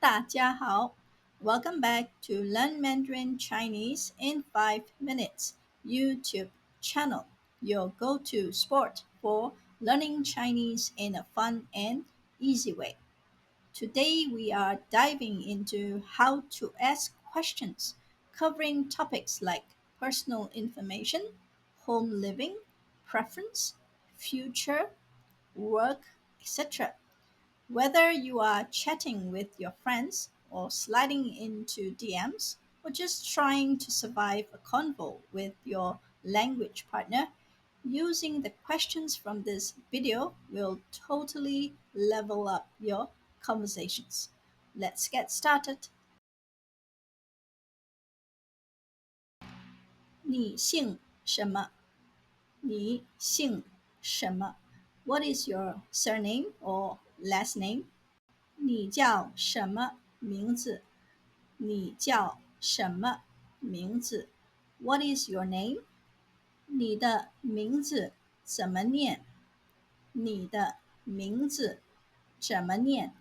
大家好 Welcome back to Learn Mandarin Chinese in 5 minutes YouTube channel, your go-to spot for learning Chinese in a fun and easy way. Today we are diving into how to ask questions covering topics like personal information, home living, preference, future, work, etc. Whether you are chatting with your friends or sliding into DMs or just trying to survive a convo with your language partner, using the questions from this video will totally level up your conversations. Let's get started. 你姓什么？你姓什么？ What is your surname or last name? 你叫什么名字？你叫什么名字？What is your name？你的名字怎么念？你的名字怎么念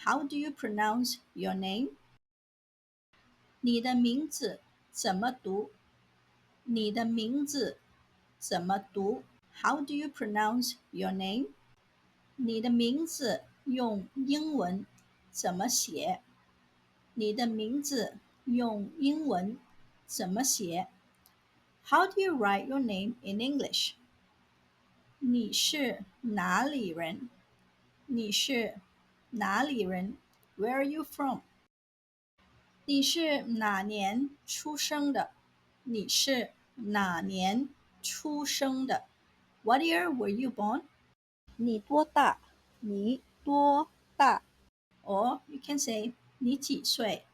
？How do you pronounce your name？你的名字怎么读？你的名字怎么读？How do you pronounce your name？你的名字用英文怎么写？你的名字用英文怎么写？How do you write your name in English？你是哪里人？你是哪里人？Where are you from？你是哪年出生的？你是哪年出生的？What year were you born？你多大？你多大？Or you can say 你几岁？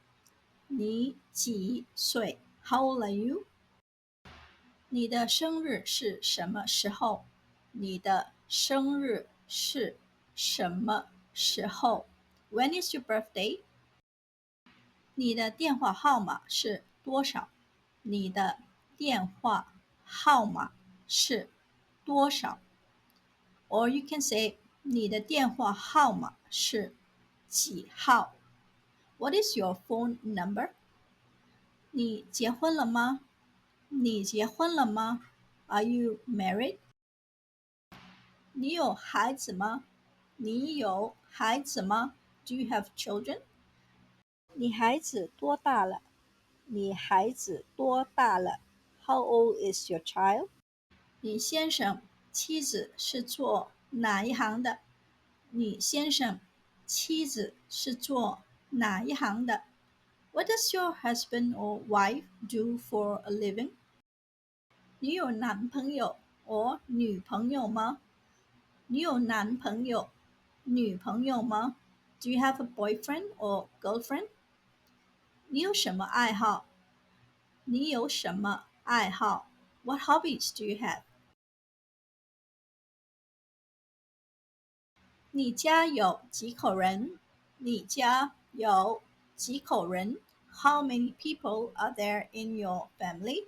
你几岁？ How old are you？你的生日是什么时候？你的生日是什么时候？When is your birthday？你的电话号码是多少？你的电话号码是多少？Or you can say 你的电话号码是几号？What is your phone number？你结婚了吗？你结婚了吗？Are you married？你有孩子吗？你有孩子吗？Do you have children？你孩子多大了？你孩子多大了？How old is your child？你先生、妻子是做哪一行的？你先生、妻子是做哪一行的？What does your husband or wife do for a living？你有男朋友或女朋友吗？你有男朋友、女朋友吗？Do you have a boyfriend or girlfriend？你有什么爱好？你有什么爱好？What hobbies do you have？你家有几口人？你家有几口人？How many people are there in your family？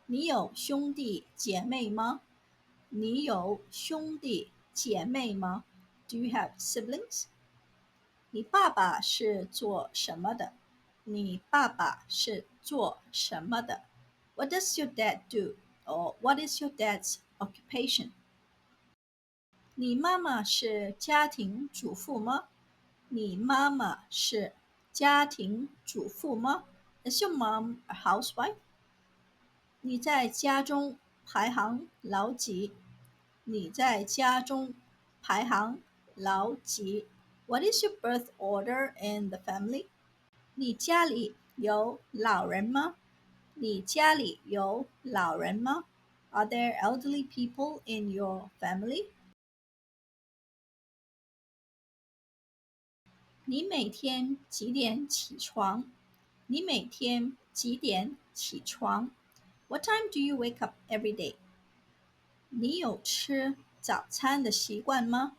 你有兄弟姐妹吗？你有兄弟姐妹吗？Do you have siblings？你爸爸是做什么的？你爸爸是做什么的？What does your dad do? Or what is your dad's occupation? 你妈妈是家庭主妇吗？你妈妈是家庭主妇吗？Is your mom a housewife？你在家中排行老几？你在家中排行老几？What is your birth order in the family？你家里有老人吗？你家里有老人吗？Are there elderly people in your family？你每天几点起床？你每天几点起床？What time do you wake up every day？你有吃早餐的习惯吗？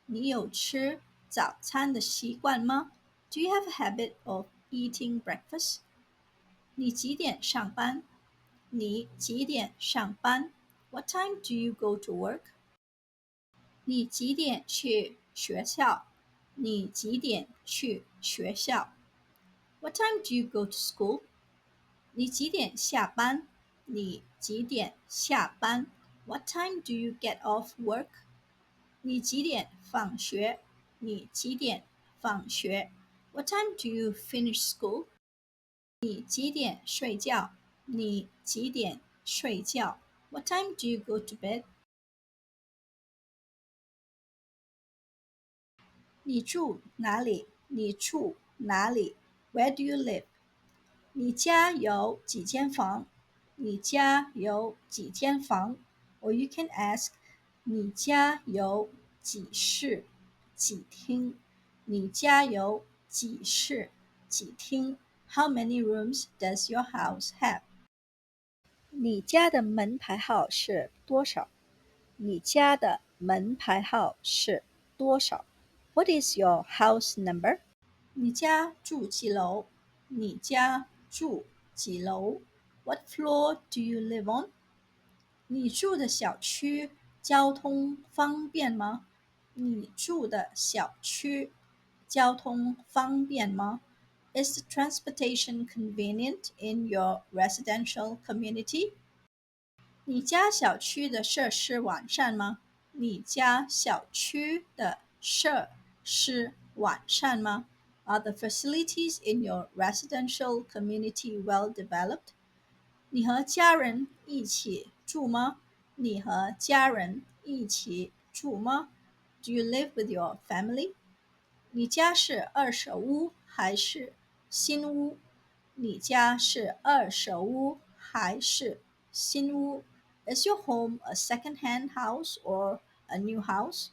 你有吃早餐的习惯吗？Do you have a habit of eating breakfast？你几点上班？你几点上班？What time do you go to work？你几点去学校？你几点去学校？What time do you go to school？你几点下班？你几点下班？What time do you get off work？你几点放学？你几点放学？What time do you finish school？你几点睡觉？你几点睡觉？What time do you go to bed？你住哪里？你住哪里？Where do you live？你家有几间房？你家有几间房？Or you can ask，你家有几室几厅？你家有几室几厅？How many rooms does your house have？你家的门牌号是多少？你家的门牌号是多少？What is your house number？你家住几楼？你家住几楼？What floor do you live on？你住的小区交通方便吗？你住的小区交通方便吗？Is the transportation convenient in your residential community？你家小区的设施完善吗？你家小区的设施完善吗？Are the facilities in your residential community well developed？你和家人一起住吗？你和家人一起住吗？Do you live with your family？你家是二手屋还是新屋？你家是二手屋还是新屋？Is your home a second-hand house or a new house？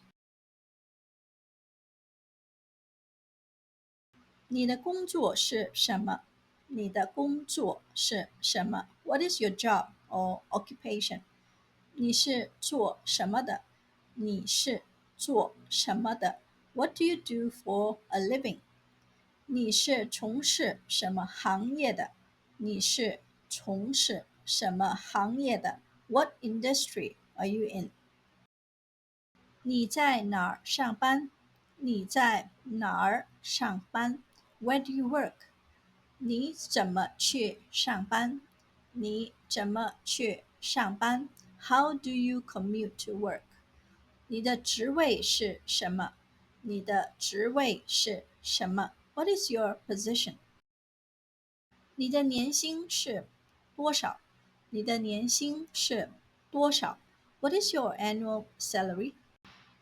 你的工作是什么？你的工作是什么？What is your job or occupation？你是做什么的？你是做什么的？What do you do for a living？你是从事什么行业的？你是从事什么行业的？What industry are you in？你在哪儿上班？你在哪儿上班？Where do you work？你怎么去上班？你怎么去上班？How do you commute to work？你的职位是什么？你的职位是什么？What is your position？你的年薪是多少？你的年薪是多少？What is your annual salary？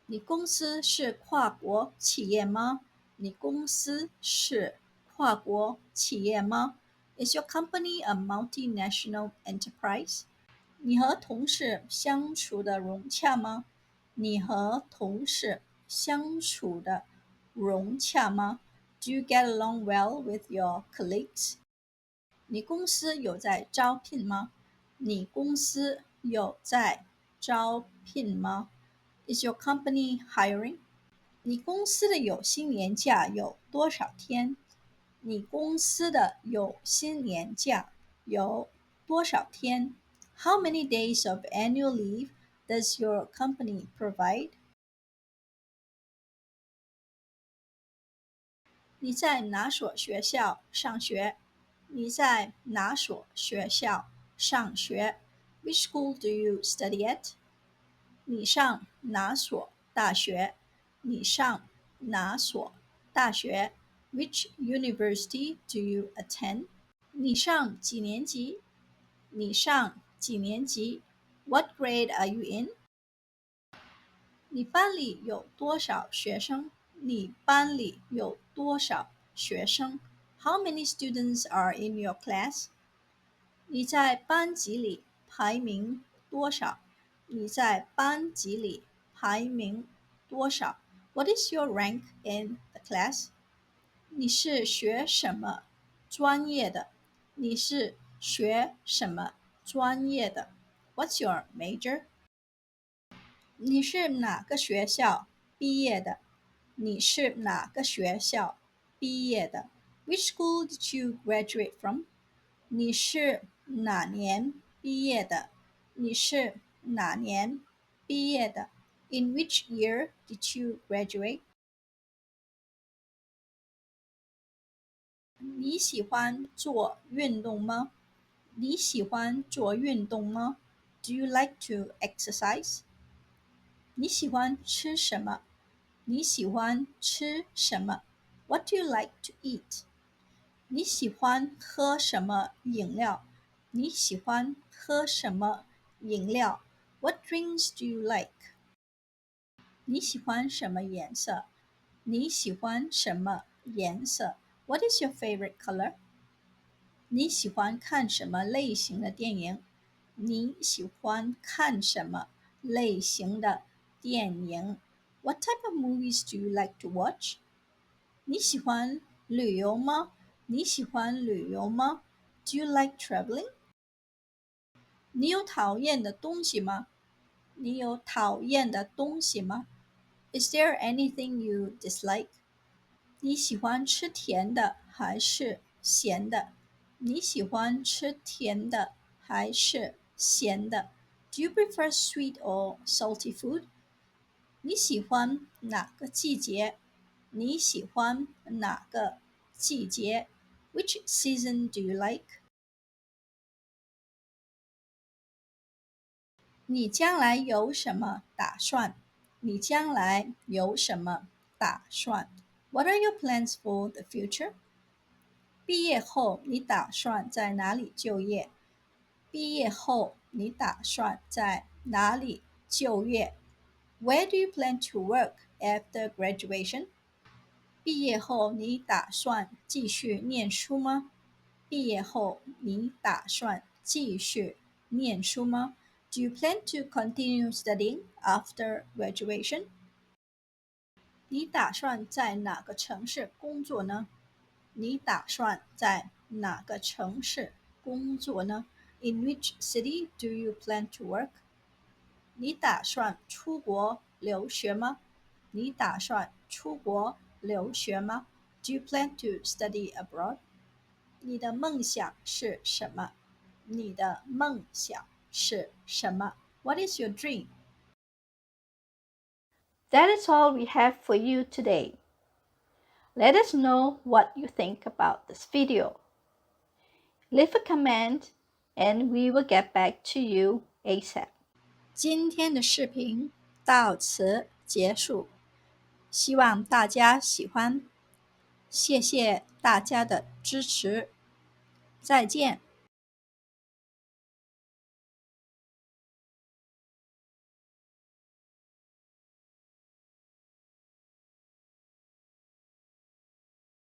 你公司是跨国企业吗？你公司是跨国企业吗？Is your company a multinational enterprise？你和同事相处的融洽吗？你和同事相处的融洽吗？Do you get along well with your colleagues？你公司有在招聘吗？你公司有在招聘吗？Is your company hiring？你公司的有薪年假有多少天？你公司的有薪年假有多少天？How many days of annual leave does your company provide？你在哪所学校上学？你在哪所学校上学？Which school do you study at？你上哪所大学？你上哪所大学？Which university do you attend？你上几年级？你上几年级？What grade are you in？你班里有多少学生？你班里有多少学生？How many students are in your class？你在班级里排名多少？你在班级里排名多少？What is your rank in the class？你是学什么专业的？你是学什么专业的？What's your major？你是哪个学校毕业的？你是哪个学校毕业的？Which school did you graduate from？你是哪年毕业的？你是哪年毕业的？In which year did you graduate？你喜欢做运动吗？你喜欢做运动吗？ Do you like to exercise? 你喜欢吃什么？你喜欢吃什么？ What do you like to eat? 你喜欢喝什么饮料？你喜欢喝什么饮料？ What drinks do you like? 你喜欢什么颜色？你喜欢什么颜色？ What is your favorite color? 你喜欢看什么类型的电影？你喜欢看什么类型的电影？ What type of movies do you like to watch? 你喜欢旅游吗？你喜欢旅游吗？ Do you like traveling? 你有讨厌的东西吗？你有讨厌的东西吗？ Is there anything you dislike? 你喜欢吃甜的还是咸的？你喜欢吃甜的还是咸的？ Do you prefer sweet or salty food? 你喜欢哪个季节？你喜欢哪个季节？ Which season do you like? 你将来有什么打算？你将来有什么打算？ What are your plans for the future? 毕业后你打算在哪里就业？毕业后你打算在哪里就业？ Where do you plan to work after graduation? 毕业后你打算继续念书吗？毕业后你打算继续念书吗？ Do you plan to continue studying after graduation? 你打算在哪个城市工作呢？你打算在哪个城市工作呢？ In which city do you plan to work? 你打算出国留学吗？你打算出国留学吗？ Do you plan to study abroad? 你的梦想是什么？你的梦想是什么？ What is your dream? That is all we have for you today. Let us know what you think about this video. Leave a comment and we will get back to you ASAP. 今天的视频到此结束，希望大家喜欢，谢谢大家的支持，再见。